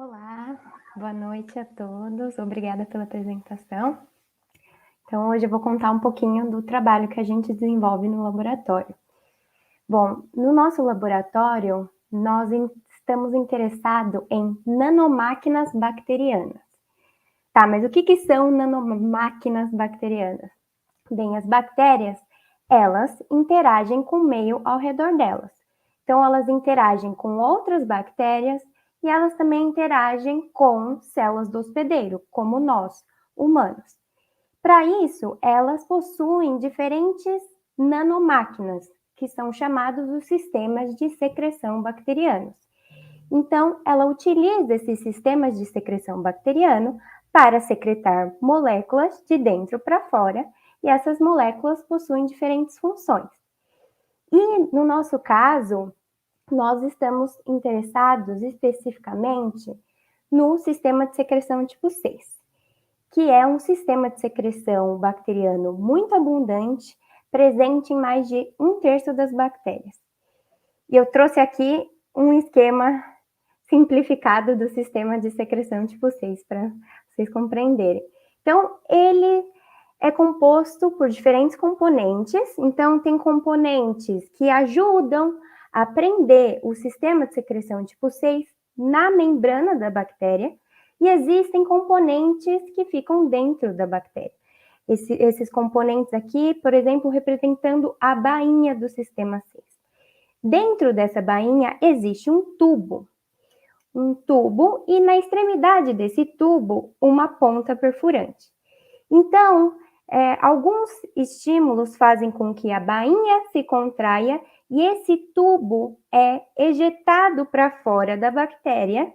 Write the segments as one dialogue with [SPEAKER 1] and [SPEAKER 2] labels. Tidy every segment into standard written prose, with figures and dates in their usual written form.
[SPEAKER 1] Olá, boa noite a todos, obrigada pela apresentação. Então, hoje eu vou contar um pouquinho do trabalho que a gente desenvolve no laboratório. Bom, no nosso laboratório, nós estamos interessados em nanomáquinas bacterianas. Tá, mas o que são nanomáquinas bacterianas? Bem, as bactérias, elas interagem com o meio ao redor delas. Então, elas interagem com outras bactérias e elas também interagem com células do hospedeiro, como nós, humanos. Para isso, elas possuem diferentes nanomáquinas, que são chamados os sistemas de secreção bacterianos. Então, ela utiliza esses sistemas de secreção bacteriano para secretar moléculas de dentro para fora, e essas moléculas possuem diferentes funções. E, no nosso caso, nós estamos interessados especificamente no sistema de secreção tipo 6, que é um sistema de secreção bacteriano muito abundante, presente em mais de 1/3 das bactérias. E eu trouxe aqui um esquema simplificado do sistema de secreção tipo 6, para vocês compreenderem. Então, ele é composto por diferentes componentes, então tem componentes que ajudam a prender o sistema de secreção tipo 6 na membrana da bactéria, e existem componentes que ficam dentro da bactéria. Esses componentes aqui, por exemplo, representando a bainha do sistema 6. Dentro dessa bainha existe um tubo, e na extremidade desse tubo, uma ponta perfurante. Então, alguns estímulos fazem com que a bainha se contraia e esse tubo é ejetado para fora da bactéria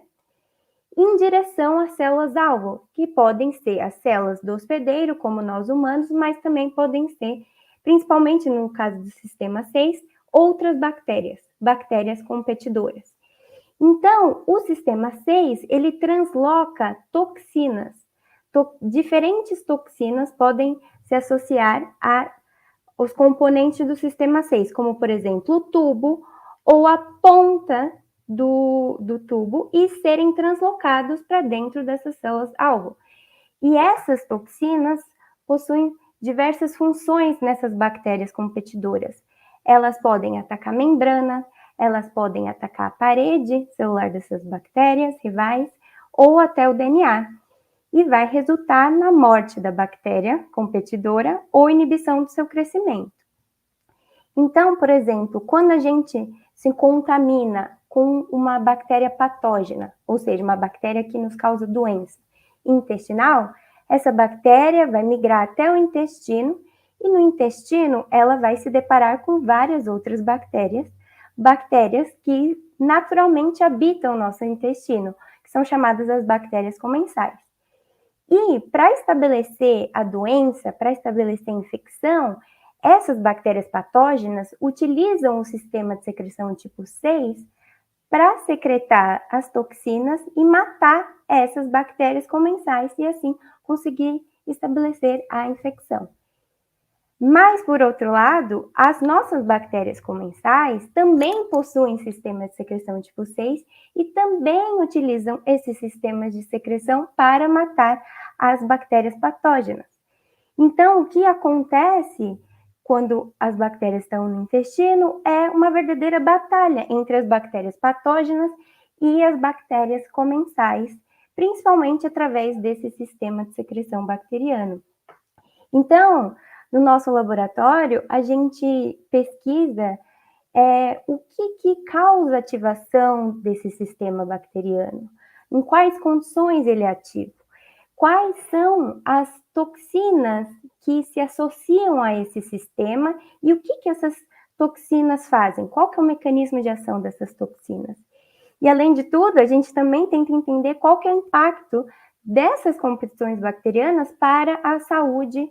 [SPEAKER 1] em direção às células-alvo, que podem ser as células do hospedeiro, como nós humanos, mas também podem ser, principalmente no caso do sistema 6, outras bactérias competidoras. Então, o sistema 6, ele transloca toxinas. Diferentes toxinas podem se associar aos componentes do sistema 6, como, por exemplo, o tubo ou a ponta do tubo e serem translocados para dentro dessas células-alvo. E essas toxinas possuem diversas funções nessas bactérias competidoras. Elas podem atacar a membrana, elas podem atacar a parede celular dessas bactérias rivais ou até o DNA, e vai resultar na morte da bactéria competidora ou inibição do seu crescimento. Então, por exemplo, quando a gente se contamina com uma bactéria patógena, ou seja, uma bactéria que nos causa doença intestinal, essa bactéria vai migrar até o intestino e no intestino ela vai se deparar com várias outras bactérias que naturalmente habitam o nosso intestino, que são chamadas as bactérias comensais. E para estabelecer a doença, para estabelecer a infecção, essas bactérias patógenas utilizam o sistema de secreção tipo 6 para secretar as toxinas e matar essas bactérias comensais e assim conseguir estabelecer a infecção. Mas, por outro lado, as nossas bactérias comensais também possuem sistemas de secreção tipo 6 e também utilizam esses sistemas de secreção para matar as bactérias patógenas. Então, o que acontece quando as bactérias estão no intestino é uma verdadeira batalha entre as bactérias patógenas e as bactérias comensais, principalmente através desse sistema de secreção bacteriano. Então, no nosso laboratório, a gente pesquisa o que causa a ativação desse sistema bacteriano, em quais condições ele é ativo, quais são as toxinas que se associam a esse sistema e o que essas toxinas fazem, qual que é o mecanismo de ação dessas toxinas. E, além de tudo, a gente também tenta entender qual que é o impacto dessas competições bacterianas para a saúde,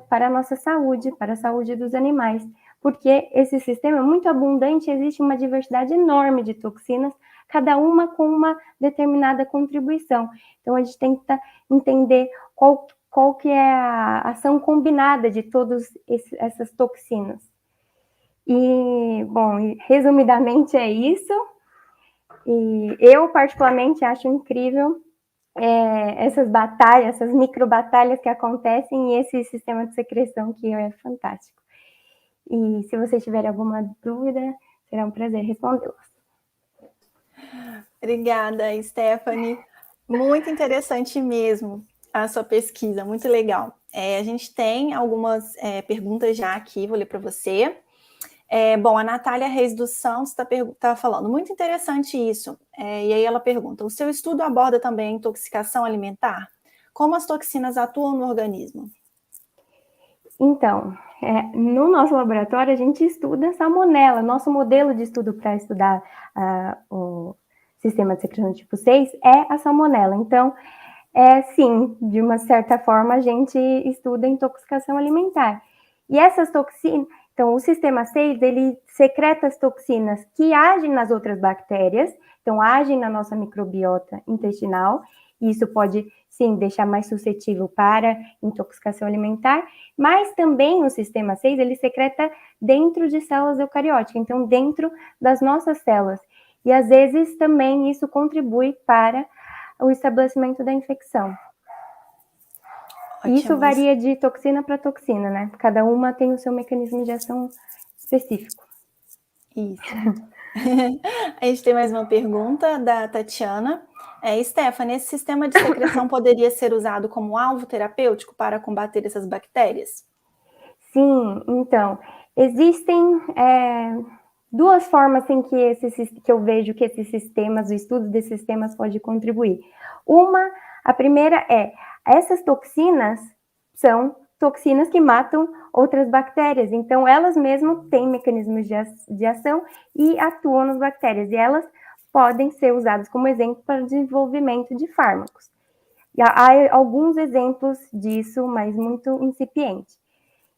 [SPEAKER 1] para a nossa saúde, para a saúde dos animais, porque esse sistema é muito abundante, existe uma diversidade enorme de toxinas, cada uma com uma determinada contribuição. Então, a gente tenta entender qual que é a ação combinada de todas essas toxinas. E, bom, resumidamente é isso. E eu, particularmente, acho incrível essas batalhas, essas micro-batalhas que acontecem e esse sistema de secreção que é fantástico. E se vocês tiverem alguma dúvida, será um prazer respondê-las.
[SPEAKER 2] Obrigada, Stephanie. Muito interessante mesmo a sua pesquisa, muito legal. A gente tem algumas perguntas já aqui, vou ler para você. Bom, a Natália Reis dos Santos está falando, muito interessante isso. E aí ela pergunta, o seu estudo aborda também a intoxicação alimentar? Como as toxinas atuam no organismo?
[SPEAKER 1] Então, no nosso laboratório, a gente estuda salmonela. Nosso modelo de estudo para estudar o sistema de secreção tipo 6 é a salmonela. Então, sim, de uma certa forma, a gente estuda intoxicação alimentar. E essas toxinas, então, o sistema 6, ele secreta as toxinas que agem nas outras bactérias, então, agem na nossa microbiota intestinal, e isso pode, sim, deixar mais suscetível para intoxicação alimentar, mas também o sistema 6, ele secreta dentro de células eucarióticas, então, dentro das nossas células. E, às vezes, também isso contribui para o estabelecimento da infecção. Ótimo. Isso varia de toxina para toxina, né? Cada uma tem o seu mecanismo de ação específico.
[SPEAKER 2] Isso. A gente tem mais uma pergunta da Tatiana. Stephanie, esse sistema de secreção poderia ser usado como alvo terapêutico para combater essas bactérias?
[SPEAKER 1] Sim, então, existem duas formas em que eu vejo que esses sistemas, o estudo desses sistemas pode contribuir. A primeira essas toxinas são toxinas que matam outras bactérias, então elas mesmas têm mecanismos de ação e atuam nas bactérias, e elas podem ser usadas como exemplo para o desenvolvimento de fármacos. E há alguns exemplos disso, mas muito incipiente.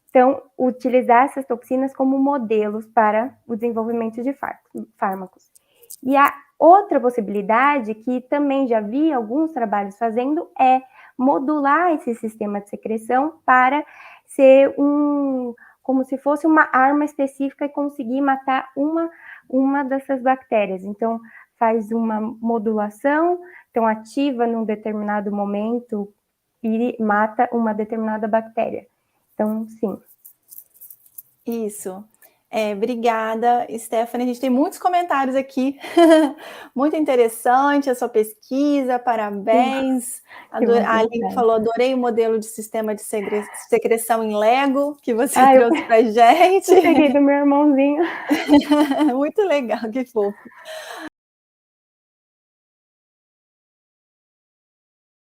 [SPEAKER 1] Então, utilizar essas toxinas como modelos para o desenvolvimento de fármacos. E a outra possibilidade, que também já vi alguns trabalhos fazendo, é modular esse sistema de secreção para ser como se fosse uma arma específica e conseguir matar uma dessas bactérias. Então, faz uma modulação, então ativa num determinado momento e mata uma determinada bactéria. Então, sim.
[SPEAKER 2] Isso. Obrigada, Stephanie. A gente tem muitos comentários aqui. Muito interessante a sua pesquisa, parabéns. A Aline falou, adorei o modelo de sistema de secreção em Lego que você trouxe para a gente.
[SPEAKER 1] Eu peguei do meu irmãozinho.
[SPEAKER 2] Muito legal, que fofo.